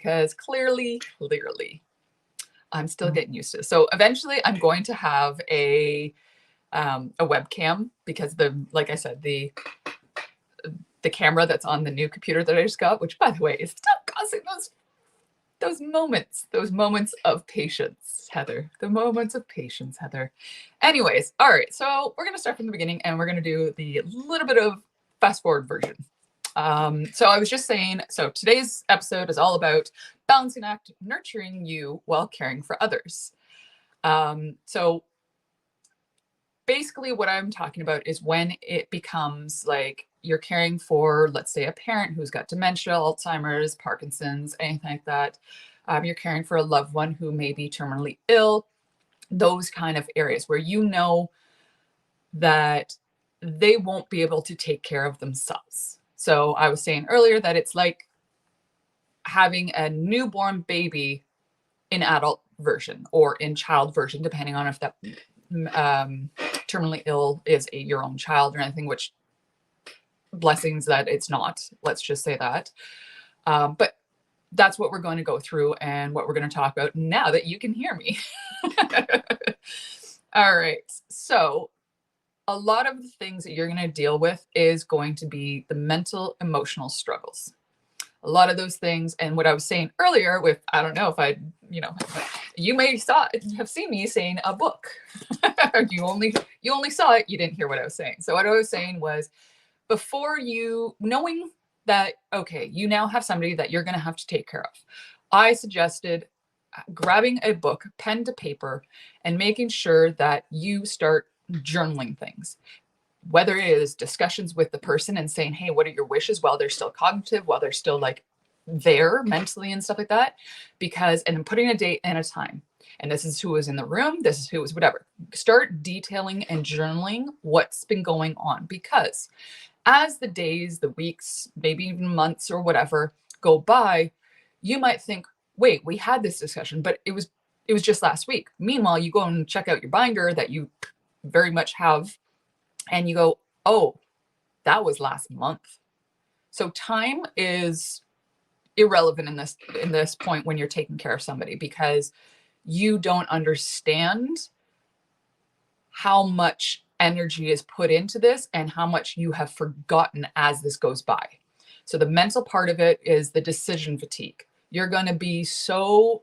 because clearly, I'm still getting used to it. So eventually I'm going to have a webcam because like I said, the camera that's on the new computer that I just got, which by the way is still causing those moments of patience, Heather. The moments of patience, Heather. Anyways, all right. So we're going to start from the beginning and we're going to do the little bit of fast forward version. So I was just saying, so today's episode is all about balancing act, nurturing you while caring for others. So basically what I'm talking about is when it becomes like you're caring for, let's say, a parent who's got dementia, Alzheimer's, Parkinson's, anything like that. You're caring for a loved one who may be terminally ill, those kind of areas where you know that they won't be able to take care of themselves. So I was saying earlier that it's like having a newborn baby in adult version or in child version, depending on if that terminally ill is your own child or anything, which blessings that it's not. Let's just say that. But that's what we're going to go through and what we're going to talk about now that you can hear me. All right. So a lot of the things that you're going to deal with is going to be the mental, emotional struggles. A lot of those things. And what I was saying earlier with, I don't know if I, you may have seen me saying a book. you only saw it. You didn't hear what I was saying. So what I was saying was before you knowing that, okay, you now have somebody that you're going to have to take care of. I suggested grabbing a book, pen to paper, and making sure that you start journaling things, whether it is discussions with the person and saying, hey, what are your wishes while they're still cognitive, while they're still like there mentally and stuff like that, and then putting a date and a time. And this is who was in the room. This is who was whatever. Start detailing and journaling what's been going on, because as the days, the weeks, maybe even months or whatever go by, you might think, wait, we had this discussion, but it was just last week. Meanwhile, you go and check out your binder that you very much have, and you go, oh, that was last month. So time is irrelevant in this point when you're taking care of somebody, because you don't understand how much energy is put into this and how much you have forgotten as this goes by. So the mental part of it is the decision fatigue. You're going to be so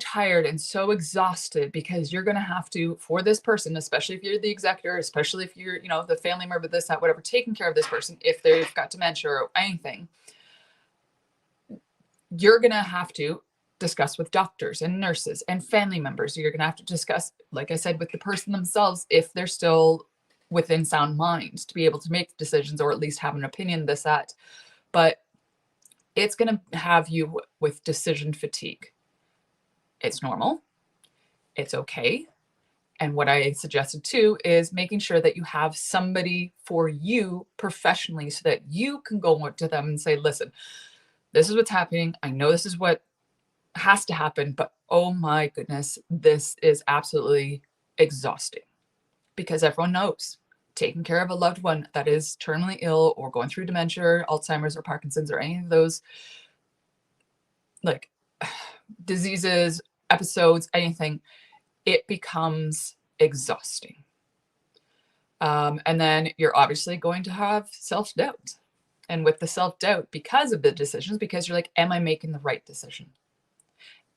tired and so exhausted because you're going to have to, for this person, especially if you're the executor, especially if you're, the family member, this, that, whatever, taking care of this person, if they've got dementia or anything, you're going to have to discuss with doctors and nurses and family members. You're going to have to discuss, like I said, with the person themselves, if they're still within sound mind to be able to make decisions or at least have an opinion, this, that. But it's going to have you with decision fatigue. It's normal. It's okay. And what I suggested too is making sure that you have somebody for you professionally so that you can go to them and say, listen, this is what's happening. I know this is what has to happen, but oh my goodness, this is absolutely exhausting, because everyone knows taking care of a loved one that is terminally ill or going through dementia, or Alzheimer's or Parkinson's or any of those like diseases, episodes, anything, it becomes exhausting. And then you're obviously going to have self-doubt. And with the self-doubt, because of the decisions, because you're like, am I making the right decision?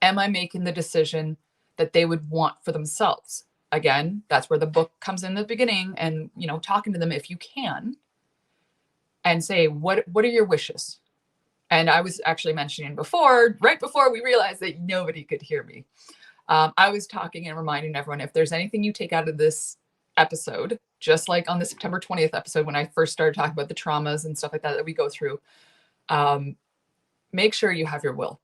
Am I making the decision that they would want for themselves? Again, that's where the book comes in the beginning, and, talking to them if you can and say, what are your wishes? And I was actually mentioning right before we realized that nobody could hear me. I was talking and reminding everyone, if there's anything you take out of this episode, just like on the September 20th episode, when I first started talking about the traumas and stuff like that we go through, make sure you have your will.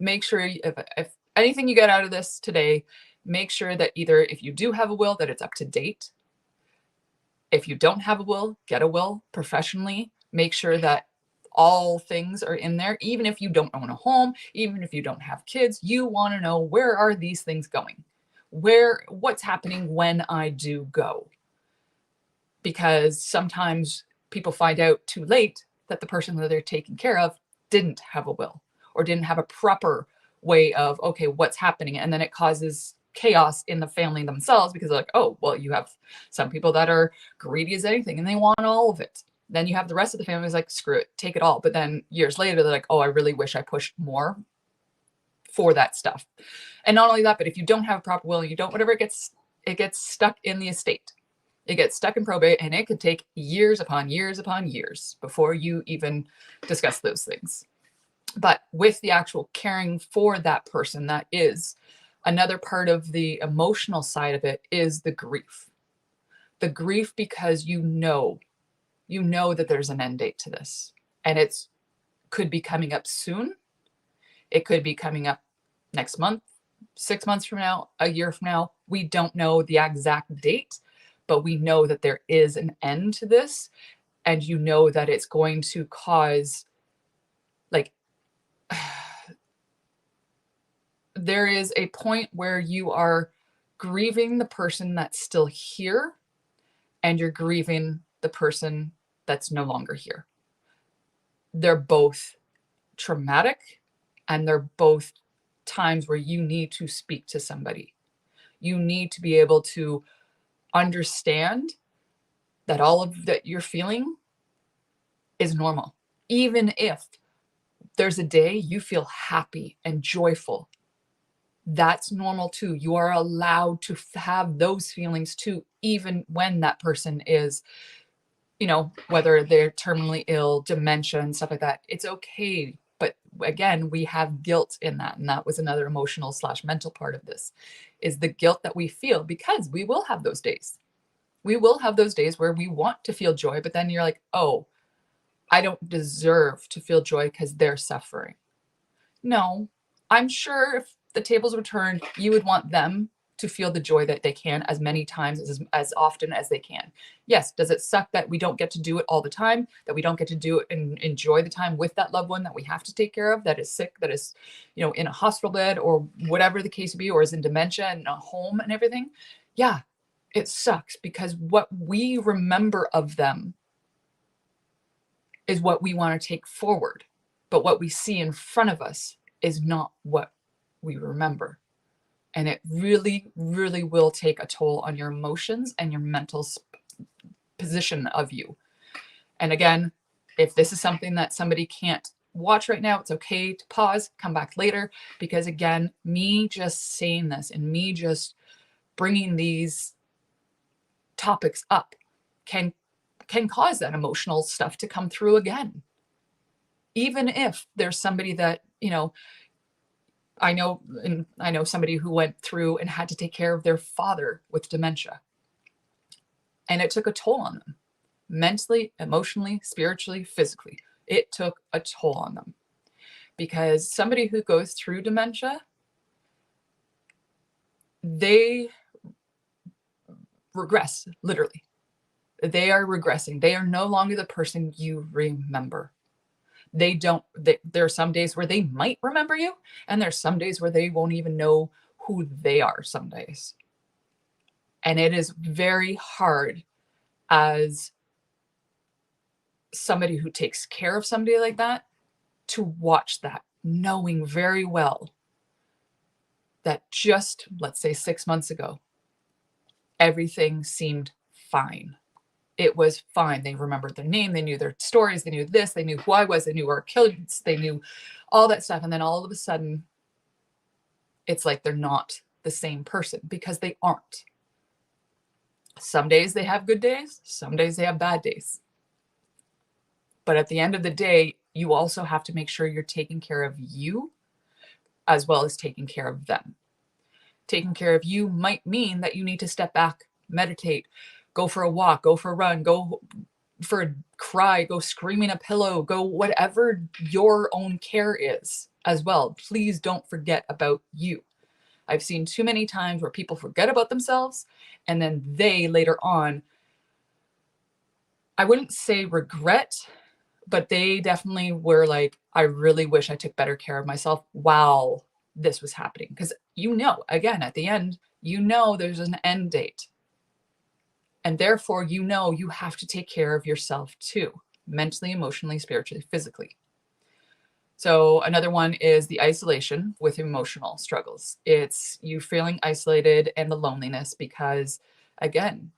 Make sure if anything you get out of this today, make sure that either if you do have a will, that it's up to date. If you don't have a will, get a will professionally. Make sure that all things are in there. Even if you don't own a home, even if you don't have kids, you want to know, where are these things going? What's happening when I do go? Because sometimes people find out too late that the person that they're taking care of didn't have a will or didn't have a proper way of, okay, what's happening? And then it causes chaos in the family themselves because they're like, oh, well, you have some people that are greedy as anything and they want all of it. Then you have the rest of the family is like, screw it, take it all. But then years later, they're like, oh, I really wish I pushed more for that stuff. And not only that, but if you don't have proper will, you don't, whatever, it gets stuck in the estate. It gets stuck in probate, and it could take years upon years upon years before you even discuss those things. But with the actual caring for that person, that is another part of the emotional side of it, is the grief. The grief because you know that there's an end date to this, and it's could be coming up soon. It could be coming up next month, 6 months from now, a year from now. We don't know the exact date, but we know that there is an end to this, and you know that it's going to cause, like, there is a point where you are grieving the person that's still here, and you're grieving the person that's no longer here. They're both traumatic, and they're both times where you need to speak to somebody. You need to be able to understand that all of that you're feeling is normal. Even if there's a day you feel happy and joyful, that's normal too. You are allowed to have those feelings too, even when that person is, whether they're terminally ill, dementia and stuff like that. It's okay. But again, we have guilt in that. And that was another emotional / mental part of this, is the guilt that we feel, because we will have those days. We will have those days where we want to feel joy, but then you're like, oh, I don't deserve to feel joy because they're suffering. No, I'm sure if the tables were turned, you would want them to feel the joy that they can as many times, as often as they can. Yes, does it suck that we don't get to do it all the time, that we don't get to do it and enjoy the time with that loved one that we have to take care of, that is sick, that is, in a hospital bed or whatever the case would be, or is in dementia and a home and everything? Yeah, it sucks, because what we remember of them is what we want to take forward. But what we see in front of us is not what we remember. And it really, really will take a toll on your emotions and your mental position of you. And again, if this is something that somebody can't watch right now, it's okay to pause, come back later, because again, me just saying this and me just bringing these topics up can cause that emotional stuff to come through again. Even if there's somebody that, I know somebody who went through and had to take care of their father with dementia. And it took a toll on them, mentally, emotionally, spiritually, physically. It took a toll on them, because somebody who goes through dementia, they regress, literally. They are regressing. They are no longer the person you remember. There are some days where they might remember you, and there's some days where they won't even know who they are some days. And it is very hard as somebody who takes care of somebody like that to watch that, knowing very well that just, let's say 6 months ago, everything seemed fine. It was fine. They remembered their name. They knew their stories. They knew this. They knew who I was. They knew our kids. They knew all that stuff. And then all of a sudden, it's like they're not the same person, because they aren't. Some days they have good days. Some days they have bad days. But at the end of the day, you also have to make sure you're taking care of you as well as taking care of them. Taking care of you might mean that you need to step back, meditate, go for a walk, go for a run, go for a cry, go screaming a pillow, go whatever your own care is as well. Please don't forget about you. I've seen too many times where people forget about themselves, and then they later on, I wouldn't say regret, but they definitely were like, I really wish I took better care of myself while this was happening. Because again, at the end, there's an end date. And therefore, you have to take care of yourself too, mentally, emotionally, spiritually, physically. So another one is the isolation with emotional struggles. It's you feeling isolated and the loneliness because, again,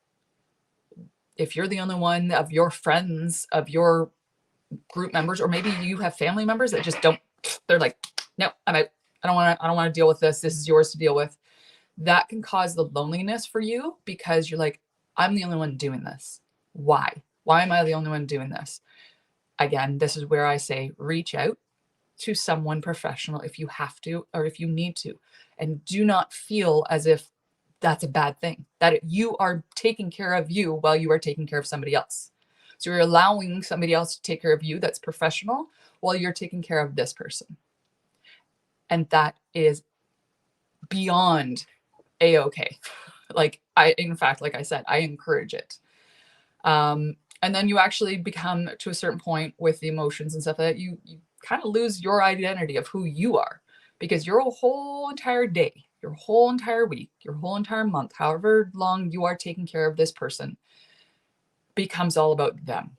if you're the only one of your friends, of your group members, or maybe you have family members that just don't, they're like, no, I'm out. I don't want to deal with this. This is yours to deal with. That can cause the loneliness for you because you're like, I'm the only one doing this. Why? Why am I the only one doing this? Again, this is where I say reach out to someone professional if you have to or if you need to. And do not feel as if that's a bad thing, that you are taking care of you while you are taking care of somebody else. So you're allowing somebody else to take care of you that's professional while you're taking care of this person. And that is beyond a-okay. Like in fact, like I said, I encourage it. And then you actually become to a certain point with the emotions and stuff that you kind of lose your identity of who you are because your whole entire day, your whole entire week, your whole entire month, however long you are taking care of this person becomes all about them.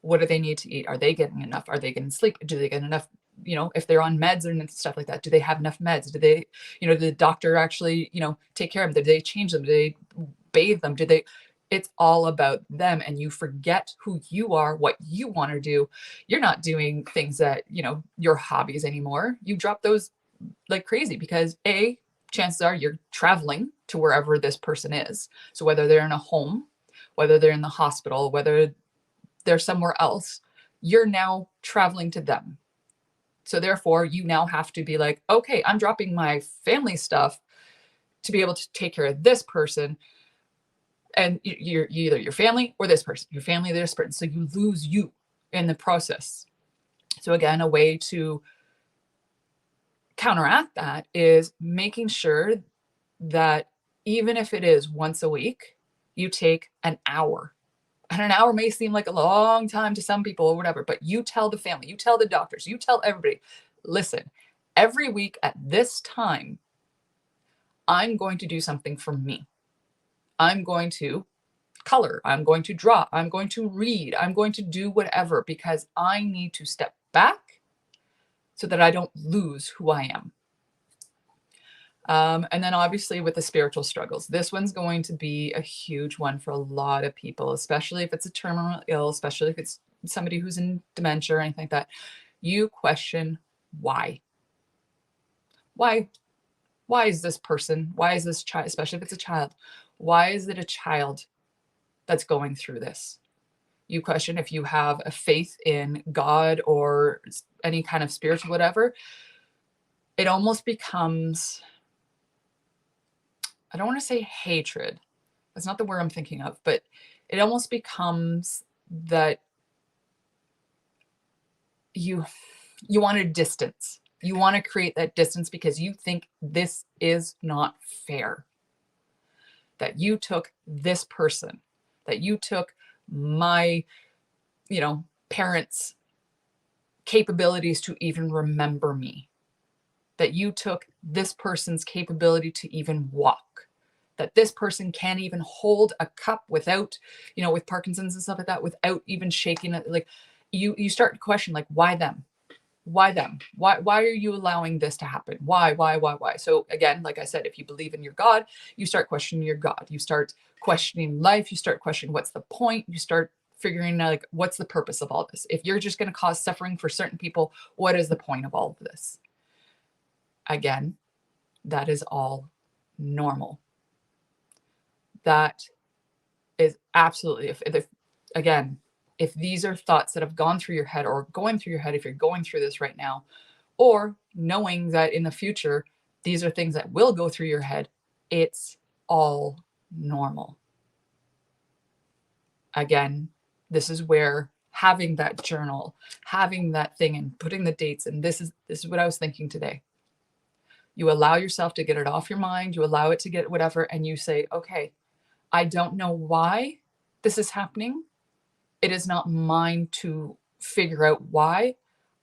What do they need to eat? Are they getting enough? Are they getting sleep? Do they get enough? If they're on meds and stuff like that, do they have enough meds? Do they, did the doctor actually, take care of them? Did they change them? Did they bathe them? Did they? It's all about them, and you forget who you are, what you want to do. You're not doing things that, your hobbies anymore. You drop those like crazy because chances are you're traveling to wherever this person is. So whether they're in a home, whether they're in the hospital, whether they're somewhere else, you're now traveling to them. So therefore, you now have to be like, okay, I'm dropping my family stuff to be able to take care of this person. And you're either your family or this person, your family, this person. So you lose you in the process. So again, a way to counteract that is making sure that even if it is once a week, you take an hour. And an hour may seem like a long time to some people or whatever, but you tell the family, you tell the doctors, you tell everybody, listen, every week at this time, I'm going to do something for me. I'm going to color, I'm going to draw, I'm going to read, I'm going to do whatever because I need to step back so that I don't lose who I am. And then obviously with the spiritual struggles, this one's going to be a huge one for a lot of people, especially if it's a terminal ill, especially if it's somebody who's in dementia or anything like that. You question why. Why is this person, why is this child, especially if it's a child, why is it a child that's going through this? You question if you have a faith in God or any kind of spiritual whatever. It almost becomes, I don't want to say hatred. That's not the word I'm thinking of, but it almost becomes that you want a distance. You want to create that distance because you think this is not fair. That you took this person, that you took my, parents' capabilities to even remember me, that you took this person's capability to even walk, that this person can't even hold a cup without, with Parkinson's and stuff like that, without even shaking it. Like you start to question, like, why them? Why them? Why are you allowing this to happen? Why? So again, like I said, if you believe in your God, you start questioning your God. You start questioning life. You start questioning what's the point. You start figuring out, like, what's the purpose of all this? If you're just going to cause suffering for certain people, what is the point of all of this? Again, that is all normal. That is absolutely, again, if these are thoughts that have gone through your head or going through your head, if you're going through this right now, or knowing that in the future, these are things that will go through your head, it's all normal. Again, this is where having that journal, having that thing and putting the dates, and this is what I was thinking today. You allow yourself to get it off your mind, you allow it to get whatever, and you say, okay, I don't know why this is happening. It is not mine to figure out why.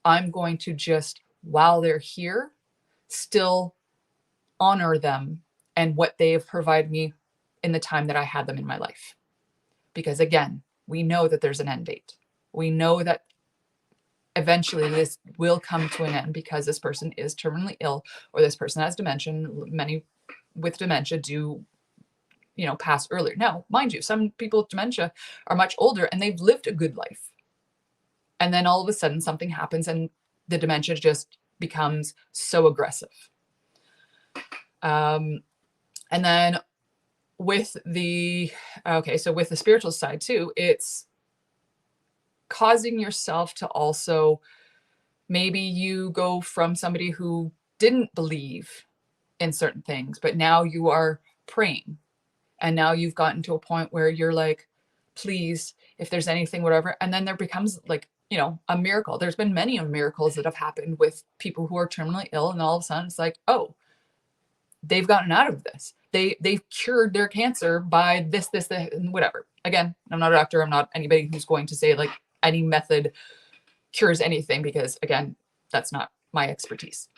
I'm going to just, while they're here, still honor them and what they have provided me in the time that I had them in my life. Because again, we know that there's an end date. We know that eventually this will come to an end because this person is terminally ill, or this person has dementia. Many with dementia do, pass earlier. Now, mind you, some people with dementia are much older and they've lived a good life. And then all of a sudden something happens and the dementia just becomes so aggressive. And then with the spiritual side too, it's causing yourself to also, maybe you go from somebody who didn't believe in certain things, but now you are praying. And now you've gotten to a point where you're like, please, if there's anything, whatever. And then there becomes like, a miracle. There's been many miracles that have happened with people who are terminally ill. And all of a sudden it's like, oh, they've gotten out of this. They've cured their cancer by this, and whatever. Again, I'm not a doctor. I'm not anybody who's going to say like any method cures anything, because again, that's not my expertise.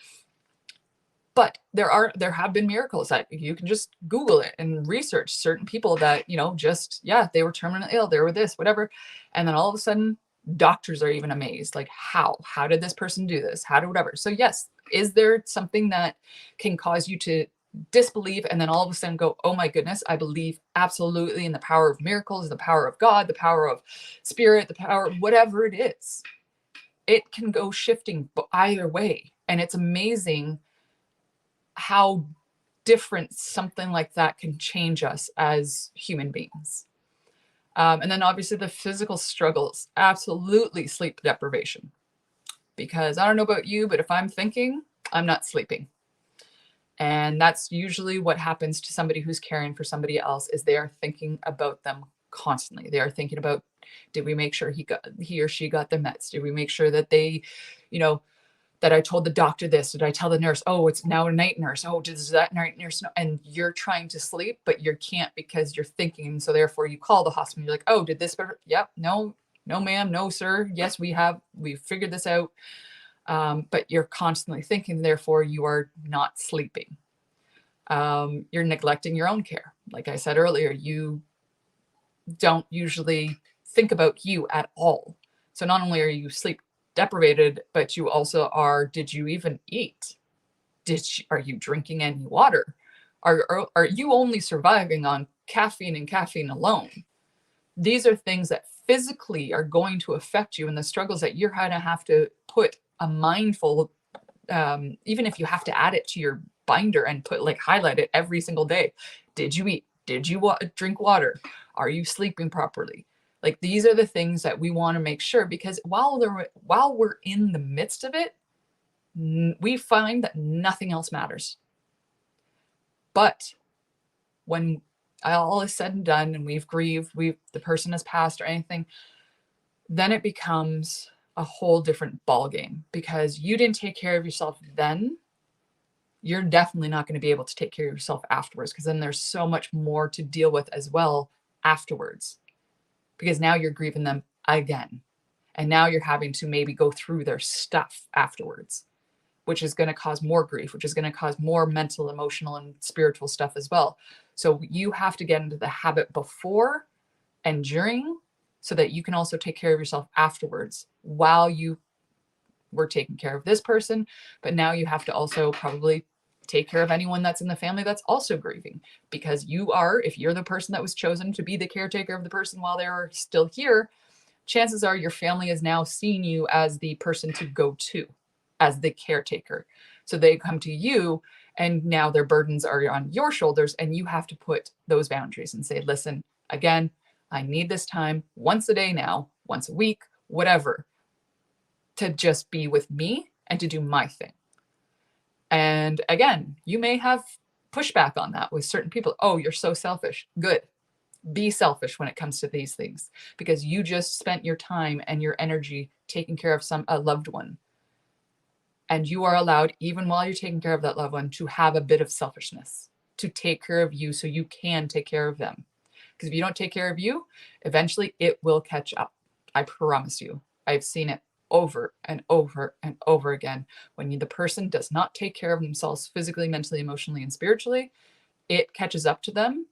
But there have been miracles that you can just Google it and research certain people that, they were terminally ill, they were this, whatever. And then all of a sudden, doctors are even amazed. Like, how did this person do this? How did whatever? So yes, is there something that can cause you to disbelieve and then all of a sudden go, oh my goodness, I believe absolutely in the power of miracles, the power of God, the power of spirit, the power of whatever it is. It can go shifting either way. And it's amazing how different something like that can change us as human beings. And then obviously the physical struggles, absolutely sleep deprivation. Because I don't know about you, but if I'm thinking, I'm not sleeping. And that's usually what happens to somebody who's caring for somebody else, is they are thinking about them constantly. They are thinking about, did we make sure he or she got their meds? Did we make sure that they, that I told the doctor this? Did I tell the nurse, oh, it's now a night nurse? Oh, does that night nurse know? And you're trying to sleep, but you can't because you're thinking. So therefore you call the hospital. You're like, oh, did this? Yep. No, ma'am. No, sir. Yes, we've figured this out. But you're constantly thinking, therefore you are not sleeping. You're neglecting your own care. Like I said earlier, you don't usually think about you at all. So not only are you sleep deprivated, but you also are, did you even eat? Are you drinking any water? Are you only surviving on caffeine and caffeine alone? These are things that physically are going to affect you, and the struggles that you're going to have to put a mindful, even if you have to add it to your binder and highlight it every single day. Did you eat? Did you drink water? Are you sleeping properly? Like, these are the things that we want to make sure, because while we're in the midst of it, we find that nothing else matters. But when all is said and done and we've grieved, the person has passed or anything, then it becomes a whole different ball game, because you didn't take care of yourself then. You're definitely not going to be able to take care of yourself afterwards, because then there's so much more to deal with as well afterwards. Because now you're grieving them again. And now you're having to maybe go through their stuff afterwards, which is going to cause more grief, which is going to cause more mental, emotional, and spiritual stuff as well. So you have to get into the habit before and during, so that you can also take care of yourself afterwards while you were taking care of this person. But now you have to also probably take care of anyone that's in the family that's also grieving, because if you're the person that was chosen to be the caretaker of the person while they're still here, chances are your family is now seeing you as the person to go to, as the caretaker. So they come to you, and now their burdens are on your shoulders, and you have to put those boundaries and say, listen, again, I need this time once a day now, once a week, whatever, to just be with me and to do my thing. And again, you may have pushback on that with certain people. Oh, you're so selfish. Good. Be selfish when it comes to these things, because you just spent your time and your energy taking care of a loved one. And you are allowed, even while you're taking care of that loved one, to have a bit of selfishness, to take care of you so you can take care of them. Because if you don't take care of you, eventually it will catch up. I promise you. I've seen it over and over and over again. When the person does not take care of themselves physically, mentally, emotionally, and spiritually, it catches up to them,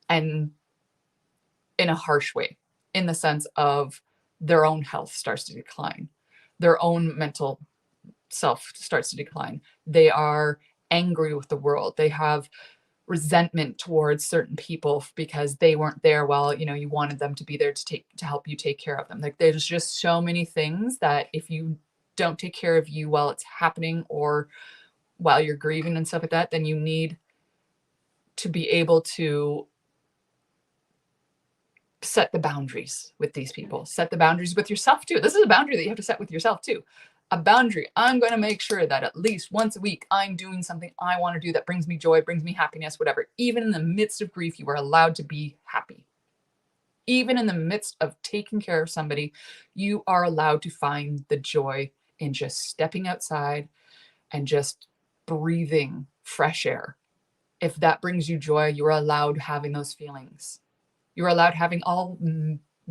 and in a harsh way, in the sense of their own health starts to decline. Their own mental self starts to decline. They are angry with the world. They have resentment towards certain people because they weren't there while, you know, you wanted them to be there to help you take care of them. Like, there's just so many things that if you don't take care of you while it's happening or while you're grieving and stuff like that, then you need to be able to set the boundaries with these people, set the boundaries with yourself too. This is a boundary that you have to set with yourself too. A boundary. I'm going to make sure that at least once a week, I'm doing something I want to do that brings me joy, brings me happiness, whatever. Even in the midst of grief, you are allowed to be happy. Even in the midst of taking care of somebody, you are allowed to find the joy in just stepping outside and just breathing fresh air. If that brings you joy, you're allowed having those feelings. You're allowed having all,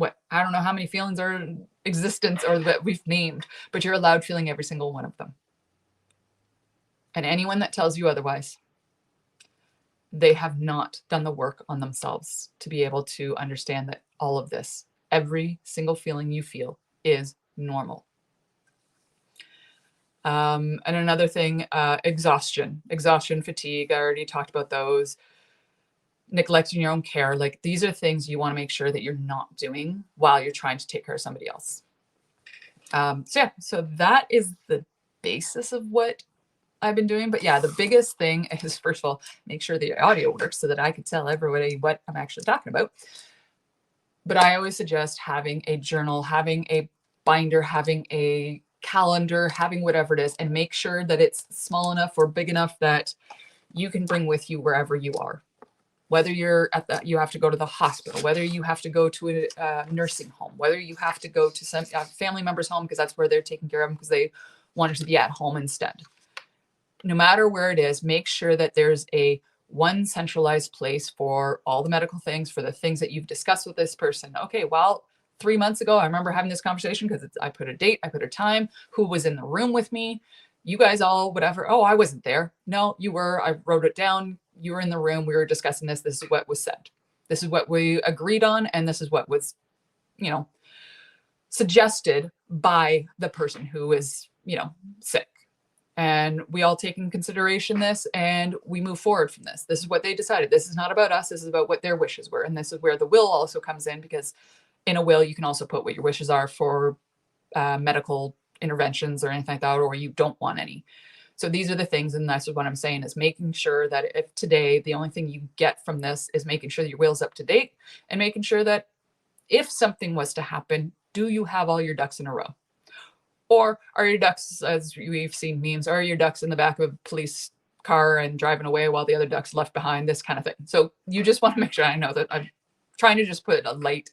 I don't know how many feelings are in existence or that we've named, but you're allowed feeling every single one of them. And anyone that tells you otherwise, they have not done the work on themselves to be able to understand that all of this, every single feeling you feel, is normal. And another thing, exhaustion, fatigue. I already talked about those. Neglecting your own care. Like, these are things you want to make sure that you're not doing while you're trying to take care of somebody else. So that is the basis of what I've been doing. But yeah, the biggest thing is, first of all, make sure the audio works so that I can tell everybody what I'm actually talking about. But I always suggest having a journal, having a binder, having a calendar, having whatever it is, and make sure that it's small enough or big enough that you can bring with you wherever you are. Whether you're you have to go to the hospital, whether you have to go to a nursing home, whether you have to go to some family member's home because that's where they're taking care of them because they wanted to be at home instead. No matter where it is, make sure that there's one centralized place for all the medical things, for the things that you've discussed with this person. Okay, well, 3 months ago, I remember having this conversation because I put a date, I put a time, who was in the room with me, you guys all, whatever. Oh, I wasn't there. No, you were. I wrote it down. You were in the room. We were discussing this. This is what was said. This is what we agreed on. And this is what was, suggested by the person who is, sick. And we all take in consideration this and we move forward from this. This is what they decided. This is not about us. This is about what their wishes were. And this is where the will also comes in, because in a will, you can also put what your wishes are for medical interventions or anything like that, or you don't want any. So these are the things, and that's what I'm saying, is making sure that if today the only thing you get from this is making sure that your will's up to date and making sure that if something was to happen, do you have all your ducks in a row? Or are your ducks, as we've seen memes, are your ducks in the back of a police car and driving away while the other ducks left behind, this kind of thing. So you just want to make sure, I know that I'm trying to just put a light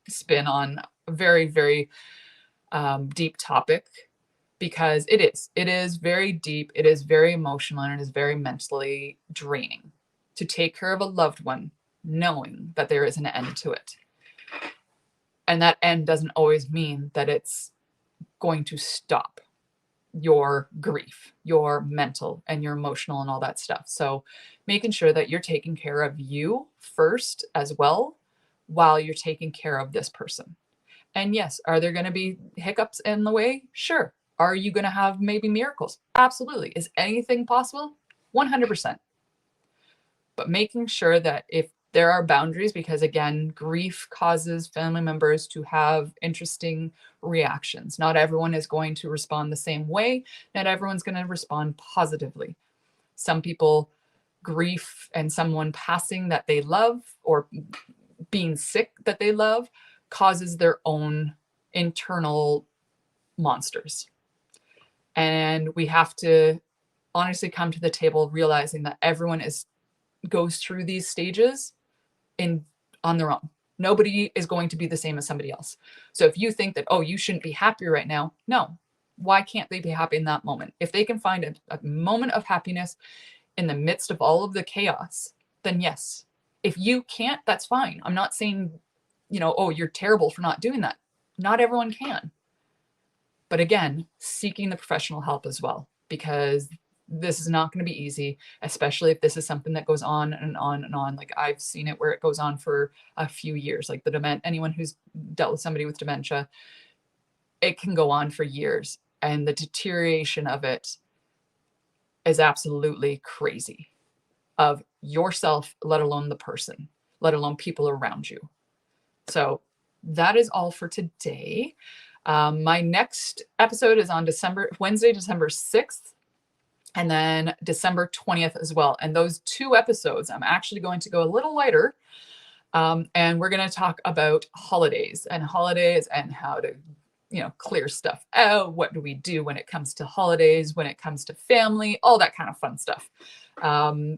spin on a very, very deep topic, because it is very deep, it is very emotional, and it is very mentally draining to take care of a loved one knowing that there is an end to it. And that end doesn't always mean that it's going to stop your grief, your mental and your emotional and all that stuff. So making sure that you're taking care of you first as well while you're taking care of this person. And yes, are there going to be hiccups in the way? Sure. Are you going to have maybe miracles? Absolutely. Is anything possible? 100%. But making sure that if there are boundaries, because again, grief causes family members to have interesting reactions. Not everyone is going to respond the same way. Not everyone's going to respond positively. Some people, grief and someone passing that they love or being sick that they love causes their own internal monsters. And we have to honestly come to the table realizing that everyone goes through these stages on their own. Nobody is going to be the same as somebody else. So if you think that, oh, you shouldn't be happy right now, no. Why can't they be happy in that moment? If they can find a moment of happiness in the midst of all of the chaos, then yes. If you can't, that's fine. I'm not saying, oh, you're terrible for not doing that. Not everyone can. But again, seeking the professional help as well, because This is not going to be easy, especially if this is something that goes on and on and on. Like I've seen it where it goes on for a few years, like anyone who's dealt with somebody with dementia, it can go on for years, and the deterioration of it is absolutely crazy, of yourself, let alone the person, let alone people around you. So that is all for today. My next episode is on Wednesday, December 6th, and then December 20th as well. And those 2 episodes, I'm actually going to go a little lighter. And we're going to talk about holidays and how to, clear stuff out. What do we do when it comes to holidays, when it comes to family, all that kind of fun stuff.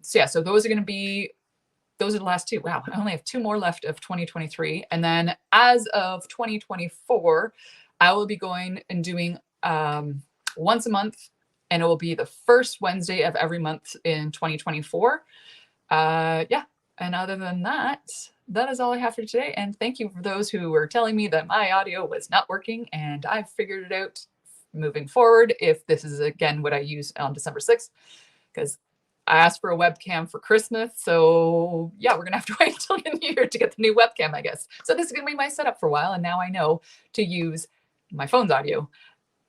So those are the last 2. Wow. I only have 2 more left of 2023. And then as of 2024, I will be going and doing once a month, and it will be the first Wednesday of every month in 2024. And other than that, that is all I have for today. And thank you for those who were telling me that my audio was not working, and I've figured it out moving forward if this is again what I use on December 6th, because I asked for a webcam for Christmas. So yeah, we're going to have to wait until the new year to get the new webcam, I guess. So this is going to be my setup for a while. And now I know to use my phone's audio,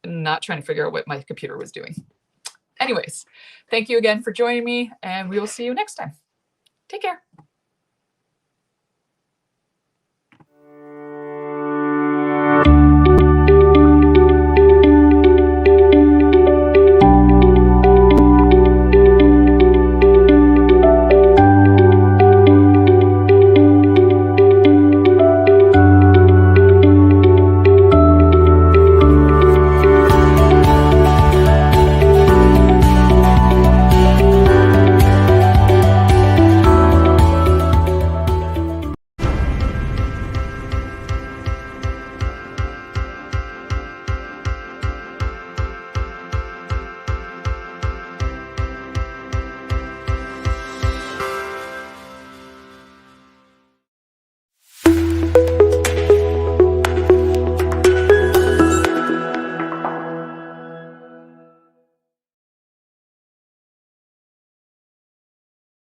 not trying to figure out what my computer was doing. Anyways, thank you again for joining me, and we will see you next time. Take care.